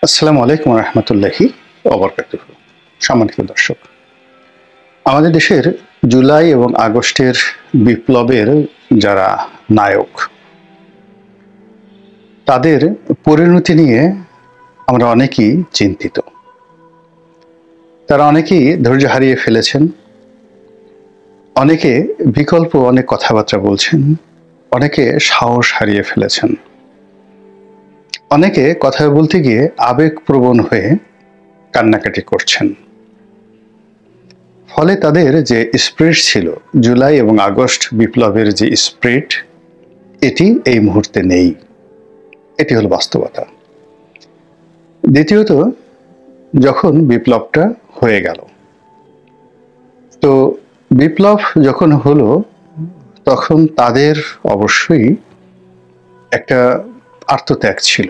আসসালামু আলাইকুম রহমতুল্লাহি ওবরকাতুহ। সম্মানিত দর্শক, আমাদের দেশের জুলাই এবং আগস্টের বিপ্লবের যারা নায়ক, তাদের পরিণতি নিয়ে আমরা অনেকেই চিন্তিত। তারা অনেকেই ধৈর্য হারিয়ে ফেলেছেন, অনেকে বিকল্প অনেক কথাবার্তা বলছেন, অনেকে সাহস হারিয়ে ফেলেছেন, অনেকে কথা বলতে গিয়ে আবেগপ্রবণ হয়ে কান্নাকাটি করছেন। ফলে তাদের যে স্পিরিট ছিল, জুলাই এবং আগস্ট বিপ্লবের যে স্পিরিট, এটি এই মুহূর্তে নেই। এটি হলো বাস্তবতা। দ্বিতীয়ত, যখন বিপ্লবটা হয়ে গেল, তো বিপ্লব যখন হলো তখন তাদের অবশ্যই একটা আত্মত্যাগ ছিল।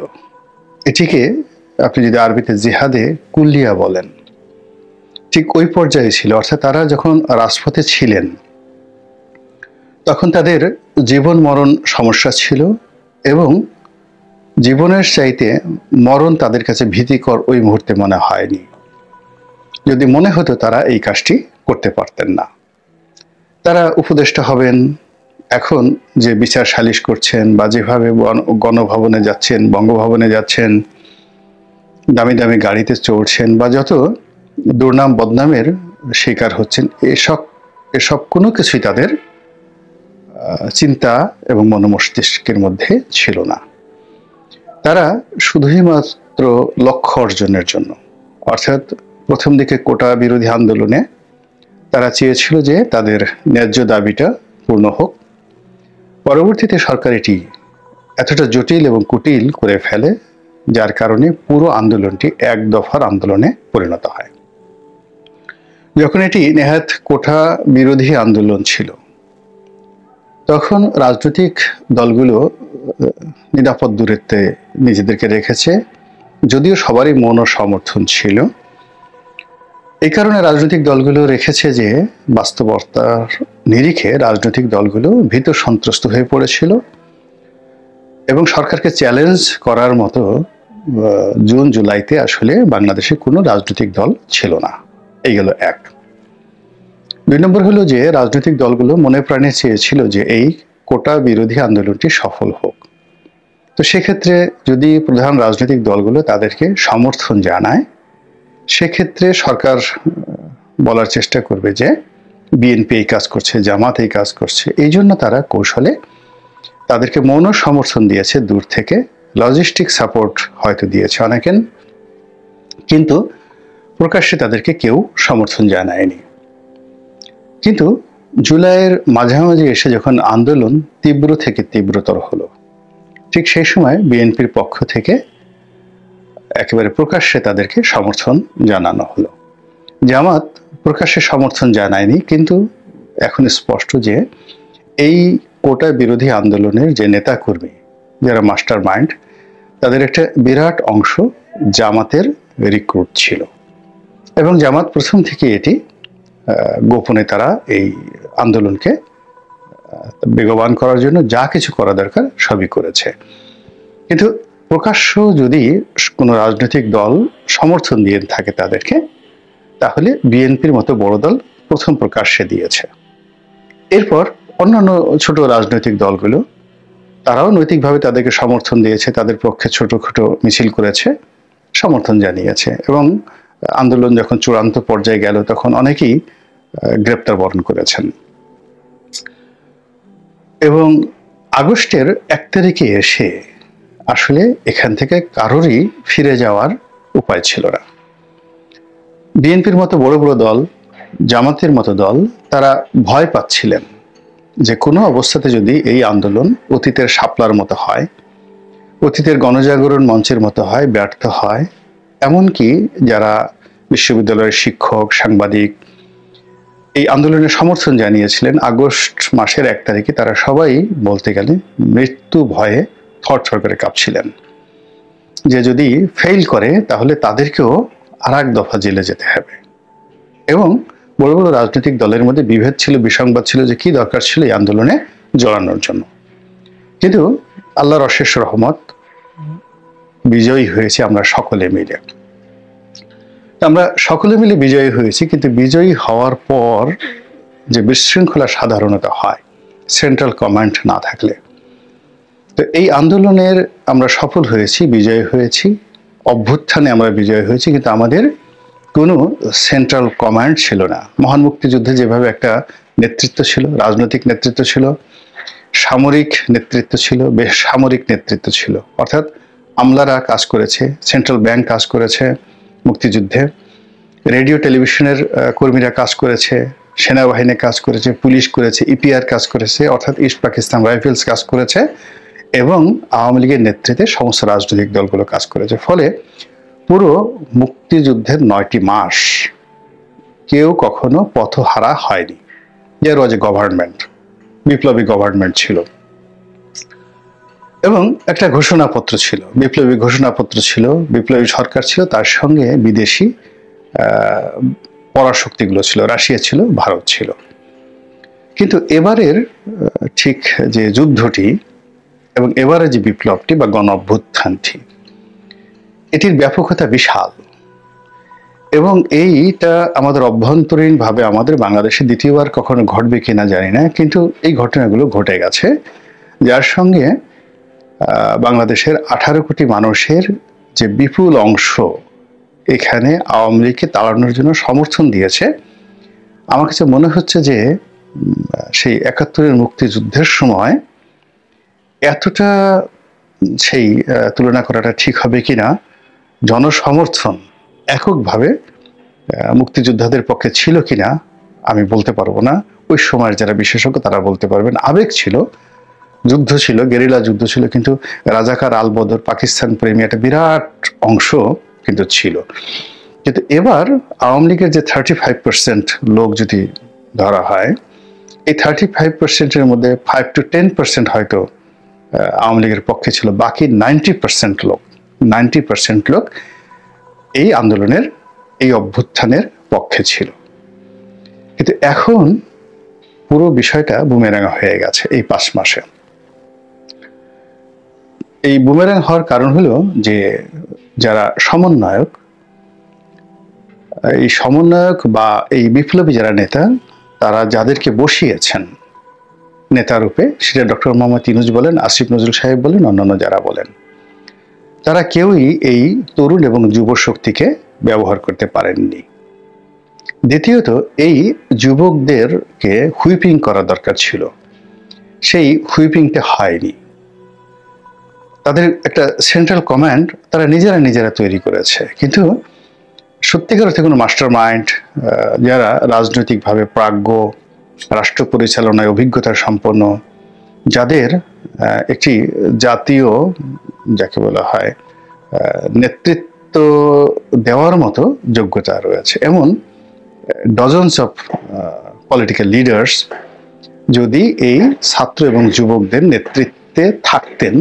এটিকে আপনি যদি আরবিতে জিহাদে কুল্লিয়া বলেন, ঠিক ওই পর্যায়ে ছিল। অর্থাৎ তারা যখন রাজপথে ছিলেন তখন তাদের জীবন মরণ সমস্যা ছিল, এবং জীবনের চাইতে মরণ তাদের কাছে ভীতিকর ওই মুহূর্তে মনে হয়নি। যদি মনে হতো তারা এই কাজটি করতে পারতেন না। তারা উপদেষ্টা হবেন, এখন যে বিচার সালিশ করছেন বা যেভাবে গণভবনে যাচ্ছেন, বঙ্গভবনে যাচ্ছেন, দামি দামি গাড়িতে চড়ছেন বা যত দুর্নাম বদনামের শিকার হচ্ছেন, এসব কোনো কিছুই তাদের চিন্তা এবং মনোমস্তিষ্কের মধ্যে ছিল না। তারা শুধুই মাত্র লক্ষ্য অর্জনের জন্য, অর্থাৎ প্রথম দিকে কোটা বিরোধী আন্দোলনে তারা চেয়েছিল যে তাদের ন্যায্য দাবিটা পূর্ণ হোক। পরবর্তীতে সরকার এটি এতটা জটিল এবং কুটিল করে ফেলে, যার কারণে পুরো আন্দোলনটি এক দফার আন্দোলনে পরিণত হয়। যখন এটি নেহাত কোটা বিরোধী আন্দোলন ছিল, তখন রাজনৈতিক দলগুলো নিরাপদ দূরত্বে নিজেদেরকে রেখেছে, যদিও সবারই মন ও সমর্থন ছিল। এই কারণে রাজনৈতিক দলগুলো রেখেছে যে বাস্তবতার নিরিখে রাজনৈতিক দলগুলো ভীত সন্ত্রস্ত হয়ে পড়েছিল, এবং সরকারকে চ্যালেঞ্জ করার মতো জুন জুলাইতে আসলে বাংলাদেশে কোনো রাজনৈতিক দল ছিল না। এই গেল এক। দুই নম্বর হলো যে রাজনৈতিক দলগুলো মনে প্রাণে চেয়েছিল যে এই কোটা বিরোধী আন্দোলনটি সফল হোক। তো সেক্ষেত্রে যদি প্রধান রাজনৈতিক দলগুলো তাদেরকে সমর্থন জানায়, সেক্ষেত্রে সরকার বলার চেষ্টা করবে যে বিএনপি এই কাজ করছে, জামাত এই কাজ করছে। এই জন্য তারা কৌশলে তাদেরকে মৌন সমর্থন দিয়েছে, দূর থেকে লজিস্টিক সাপোর্ট হয়তো দিয়েছে অনেকেন, কিন্তু প্রকাশ্যে তাদেরকে কেউ সমর্থন জানায়নি। কিন্তু জুলাইয়ের মাঝামাঝি এসে যখন আন্দোলন তীব্র থেকে তীব্রতর হলো, ঠিক সেই সময় বিএনপির পক্ষ থেকে একেবারে প্রকাশ্যে তাদেরকে সমর্থন জানানো হলো। জামাত প্রকাশ্যে সমর্থন জানায়নি, কিন্তু এখন স্পষ্ট যে এই কোটা বিরোধী আন্দোলনের যে নেতাকর্মী, যারা মাস্টার মাইন্ড, তাদের একটা বিরাট অংশ জামাতের রিক্রুট ছিল, এবং জামাত প্রথম থেকে এটি গোপনে তারা এই আন্দোলনকে বেগবান করার জন্য যা কিছু করা দরকার সবই করেছে। কিন্তু প্রকাশ্য যদি কোনো রাজনৈতিক দল সমর্থন দিয়ে থাকে তাদেরকে, তাহলে বিএনপির মতো বড় দল প্রথম প্রকাশ্যে দিয়েছে। এরপর অন্যান্য ছোট রাজনৈতিক দলগুলো তারাও নৈতিকভাবে তাদেরকে সমর্থন দিয়েছে, তাদের পক্ষে ছোটখাটো মিছিল করেছে, সমর্থন জানিয়েছে, এবং আন্দোলন যখন চূড়ান্ত পর্যায়ে গেল তখন অনেকেই গ্রেপ্তার বরণ করেছেন। এবং আগস্টের 1 তারিখে এসে আসলে এখান থেকে কারোরই ফিরে যাওয়ার উপায় ছিল না। বিএনপির মতো বড় বড় দল, জামাতের মতো দল, তারা ভয় পাচ্ছিলেন যে কোনো অবস্থাতে যদি এই আন্দোলন অতীতের শাপলার মতো হয়, অতীতের গণজাগরণ মঞ্চের মতো হয়, ব্যর্থ হয়, এমনকি যারা বিশ্ববিদ্যালয়ের শিক্ষক, সাংবাদিক এই আন্দোলনের সমর্থন জানিয়েছিলেন, আগস্ট মাসের 1 তারিখে তারা সবাই বলতে গেলে মৃত্যু ভয়ে থরথর করে কাঁপছিলেন যে যদি ফেল করে তাহলে তাদেরকেও আর এক দফা জেলে যেতে হবে। এবং বড় বড় রাজনৈতিক দলের মধ্যে বিভেদ ছিল, বিসংবাদ ছিল যে কি দরকার ছিল এই আন্দোলনে জড়ানোর জন্য। কিন্তু আল্লাহর অশেষ রহমত, বিজয়ী হয়েছি আমরা সকলে মিলে। আমরা সকলে মিলে বিজয়ী হয়েছি, কিন্তু বিজয়ী হওয়ার পর যে বিশৃঙ্খলা সাধারণত হয় সেন্ট্রাল কমান্ড না থাকলে। তো এই আন্দোলনের আমরা সফল হয়েছি, বিজয়ী হয়েছি, অভ্যুত্থানে আমরা বিজয়ী হয়েছি, কিন্তু আমাদের কোনো সেন্ট্রাল কমান্ড ছিল না। মহান মুক্তিযুদ্ধে যেভাবে একটা নেতৃত্ব ছিল, রাজনৈতিক নেতৃত্ব ছিল, সামরিক নেতৃত্ব ছিল, বেসামরিক নেতৃত্ব ছিল, অর্থাৎ আমলারা কাজ করেছে, সেন্ট্রাল ব্যাংক কাজ করেছে মুক্তিযুদ্ধে, রেডিও টেলিভিশনের কর্মীরা কাজ করেছে, সেনাবাহিনী কাজ করেছে, পুলিশ করেছে, ইপিআর কাজ করেছে, অর্থাৎ ইস্ট পাকিস্তান রাইফেলস কাজ করেছে, এবং আওয়ামী লীগের নেতৃত্বে সমস্ত রাজনৈতিক দলগুলো কাজ করেছে। ফলে পুরো মুক্তিযুদ্ধের 9টি মাস কেউ কখনো পথহারা হয়নি। দেয়ার ওয়াজ এ গভর্নমেন্ট, বিপ্লবী গভর্নমেন্ট ছিল, এবং একটা ঘোষণাপত্র ছিল, বিপ্লবী ঘোষণাপত্র ছিল, বিপ্লবী সরকার ছিল, তার সঙ্গে বিদেশি পরাশক্তিগুলো ছিল, রাশিয়া ছিল, ভারত ছিল। কিন্তু এবারের ঠিক যে যুদ্ধটি এবং এবারে যে বিপ্লবটি বা গণ অভ্যুত্থানটি, এটির ব্যাপকতা বিশাল, এবং এইটা আমাদের অভ্যন্তরীণভাবে আমাদের বাংলাদেশে দ্বিতীয়বার কখনো ঘটবে কিনা জানি না, কিন্তু এই ঘটনাগুলো ঘটে গেছে, যার সঙ্গে বাংলাদেশের 18 কোটি মানুষের যে বিপুল অংশ এখানে আওয়ামী লীগকে তাড়ানোর জন্য সমর্থন দিয়েছে। আমার কাছে মনে হচ্ছে যে সেই 71-এর মুক্তিযুদ্ধের সময় এতটা সেই তুলনা করাটা ঠিক হবে কিনা, জনসমর্থন এককভাবে মুক্তিযোদ্ধাদের পক্ষে ছিল কিনা আমি বলতে পারবো না। ওই সময়ের যারা বিশেষজ্ঞ তারা বলতে পারবেন। আবেগ ছিল, যুদ্ধ ছিল, গেরিলা যুদ্ধ ছিল, কিন্তু রাজাকার আলবদর, পাকিস্তান প্রেমী একটা বিরাট অংশ কিন্তু ছিল। কিন্তু এবার আওয়ামী লীগের যে 35% লোক যদি ধরা হয়, এই 35%-এর মধ্যে 5 to 10% হয়তো আওয়ামী লীগের পক্ষে ছিল, বাকি 90% লোক এই আন্দোলনের, এই অভ্যুত্থানের পক্ষে ছিল। কিন্তু এখন পুরো বিষয়টা বুমেরাং হয়ে গেছে এই 5 মাসে। এই বুমেরাং হওয়ার কারণ হলো যে যারা সমন্বয়ক, এই সমন্বয়ক বা এই বিপ্লবী যারা নেতা, তারা যাদেরকে বসিয়েছেন নেতা রূপে, সেটা ডক্টর মোহাম্মদ ইউনূস বলেন, আসিফ নজরুল সাহেব বলেন, অন্যান্য যারা বলেন, তারা কেউই এই তরুণ এবং যুব শক্তিকে ব্যবহার করতে পারেননি। দ্বিতীয়ত, এই যুবকদেরকে হুইপিং করা দরকার ছিল, সেই হুইপিংটা হয়নি। তাদের একটা সেন্ট্রাল কমান্ড তারা নিজেরা তৈরি করেছে, কিন্তু সত্যিকার অর্থে কোনো মাস্টার মাইন্ড, যারা রাজনৈতিকভাবে প্রাজ্ঞ, রাষ্ট্র পরিচালনায় অভিজ্ঞতা সম্পন্ন, যাদের একটি জাতীয়, যাকে বলা হয়, নেতৃত্ব দেওয়ার মতো যোগ্যতা রয়েছে, এমন ডজনস অফ পলিটিক্যাল লিডার্স যদি এই ছাত্র এবং যুবকদের নেতৃত্বে থাকতেন,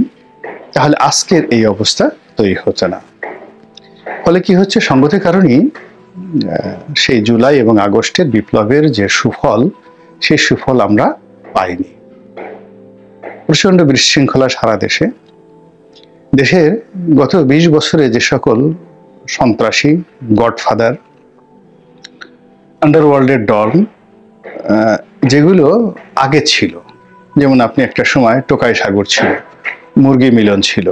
তাহলে আজকের এই অবস্থা তৈরি হতো না। ফলে কি হচ্ছে, সঙ্গতির কারণেই সেই জুলাই এবং আগস্টের বিপ্লবের যে সুফল, সেই সুফল আমরা পাইনি। প্রচন্ড বিশৃঙ্খলা সারা দেশে, দেশের গত 20 বছরে যে সকল সন্ত্রাসী, গডফাদার, আন্ডারওয়ার্ল্ডের ডন যেগুলো আগে ছিল, যেমন আপনি একটা সময় টোকাই সাগর ছিল, মুরগি মিলন ছিল,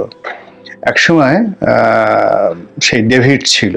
এক সময় সেই ডেভিড ছিল,